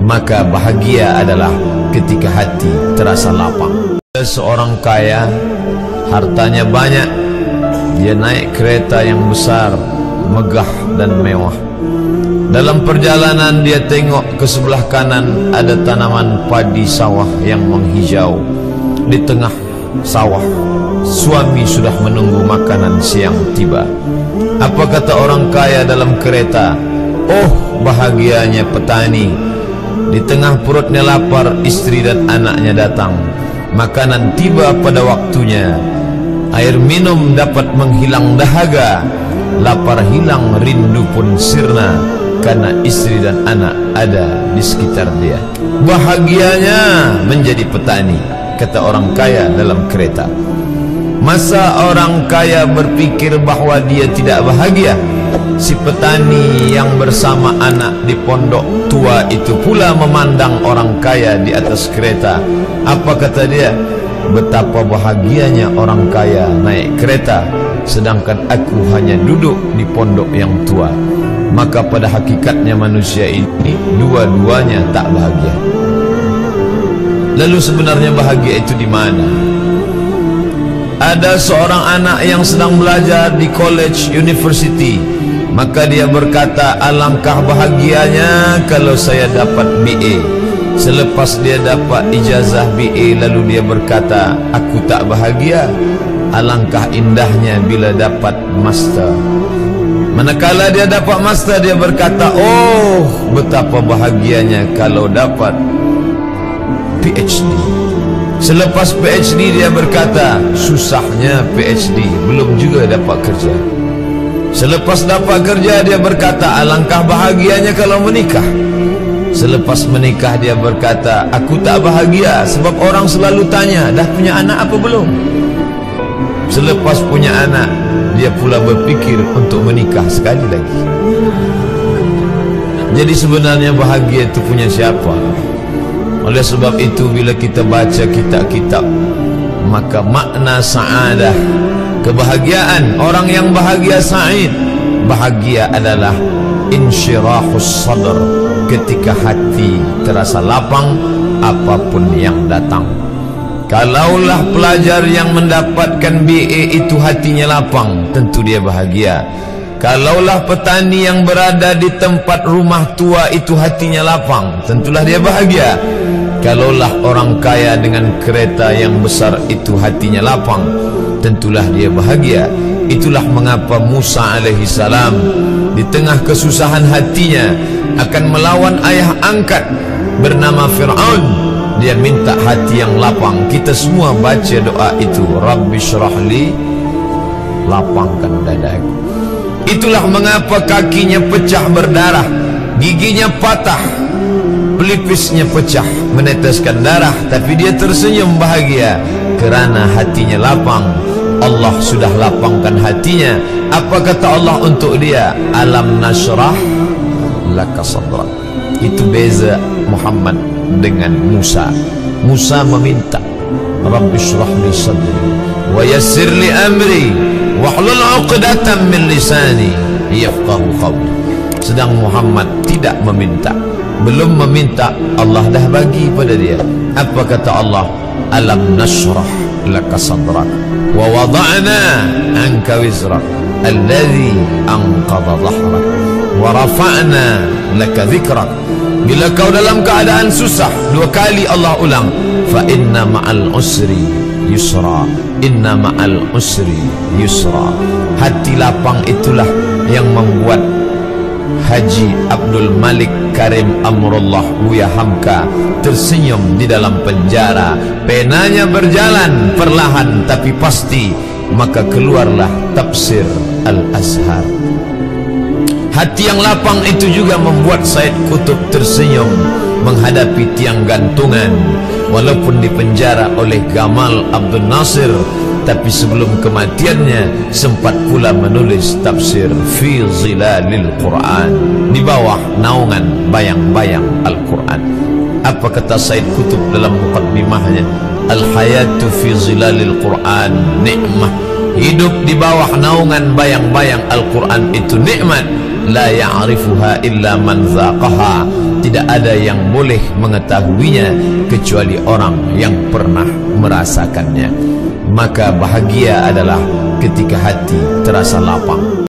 maka bahagia adalah ketika hati terasa lapang. Seorang kaya, hartanya banyak, dia naik kereta yang besar, megah dan mewah. Dalam perjalanan dia tengok ke sebelah kanan ada tanaman padi sawah yang menghijau. Di tengah sawah, suami sudah menunggu makanan siang tiba. Apa kata orang kaya dalam kereta? Oh, bahagianya petani. Di tengah perutnya lapar, istri dan anaknya datang. Makanan tiba pada waktunya. Air minum dapat menghilang dahaga. Lapar hilang, rindu pun sirna, karena istri dan anak ada di sekitar dia. Bahagianya menjadi petani, kata orang kaya dalam kereta. Masa orang kaya berpikir bahwa dia tidak bahagia? Si petani yang bersama anak di pondok tua itu pula memandang orang kaya di atas kereta. Apa kata dia? Betapa bahagianya orang kaya naik kereta, sedangkan aku hanya duduk di pondok yang tua. Maka pada hakikatnya manusia ini dua-duanya tak bahagia. Lalu sebenarnya bahagia itu di mana? Ada seorang anak yang sedang belajar di college university. Maka dia berkata, alangkah bahagianya kalau saya dapat BA. Selepas dia dapat ijazah BA, lalu dia berkata, aku tak bahagia. Alangkah indahnya bila dapat master. Manakala dia dapat master, dia berkata, oh, betapa bahagianya kalau dapat PhD. Selepas PhD dia berkata, susahnya PhD, belum juga dapat kerja. Selepas dapat kerja dia berkata, alangkah bahagianya kalau menikah. Selepas menikah dia berkata, aku tak bahagia sebab orang selalu tanya, dah punya anak apa belum? Selepas punya anak, dia pula berpikir untuk menikah sekali lagi. Jadi sebenarnya bahagia itu punya siapa? Oleh sebab itu bila kita baca kitab-kitab, maka makna sa'adah, kebahagiaan, orang yang bahagia sa'id, bahagia adalah insyirahus sadr, ketika hati terasa lapang apapun yang datang. Kalaulah pelajar yang mendapatkan BA itu hatinya lapang, tentu dia bahagia. Kalaulah petani yang berada di tempat rumah tua itu hatinya lapang, tentulah dia bahagia. Kalaulah orang kaya dengan kereta yang besar itu hatinya lapang, tentulah dia bahagia. Itulah mengapa Musa alaihi salam di tengah kesusahan hatinya akan melawan ayah angkat bernama Fir'aun. Dia minta hati yang lapang. Kita semua baca doa itu, Rabbi syrahli, lapangkan dadaku. Itulah mengapa kakinya pecah berdarah, giginya patah, pelipisnya pecah meneteskan darah, tapi dia tersenyum bahagia kerana hatinya lapang. Allah sudah lapangkan hatinya. Apa kata Allah untuk dia? Alam nashrah laka sadrak. Itu beza Muhammad dengan Musa. Musa meminta, Rabbi shrah li sadri wa yassir li amri wahlul 'uqdatam min lisani yafqahu qawli. Sedang Muhammad tidak meminta. Belum meminta, Allah dah bagi pada dia. Apa kata Allah? Alam nashrah laka sadrak wa wada'na anka wizrak alladhi anqadha dhahrak wa rafa'na laka dhikrak. Bila kau dalam keadaan susah, dua kali Allah ulang, fa inna ma'al usri yusra, inna ma'al usri yusra. Hati lapang itulah yang membuat Haji Abdul Malik Karim Amrullah Buya Hamka tersenyum di dalam penjara. Penanya berjalan perlahan tapi pasti, maka keluarlah tafsir Al-Azhar. Hati yang lapang itu juga membuat Said Qutb tersenyum menghadapi tiang gantungan. Walaupun dipenjara oleh Gamal Abdul Nasir, tapi sebelum kematiannya sempat pula menulis tafsir Fi Zilalil Quran, di bawah naungan bayang-bayang Al-Quran. Apa kata Said Qutb dalam muqaddimahnya? Al-hayatu fi zilalil Quran nikmah. Hidup di bawah naungan bayang-bayang Al-Quran itu nikmat. la ya'rifuha illa man dzaqaha. Tidak ada yang boleh mengetahuinya kecuali orang yang pernah merasakannya. Maka bahagia adalah ketika hati terasa lapang.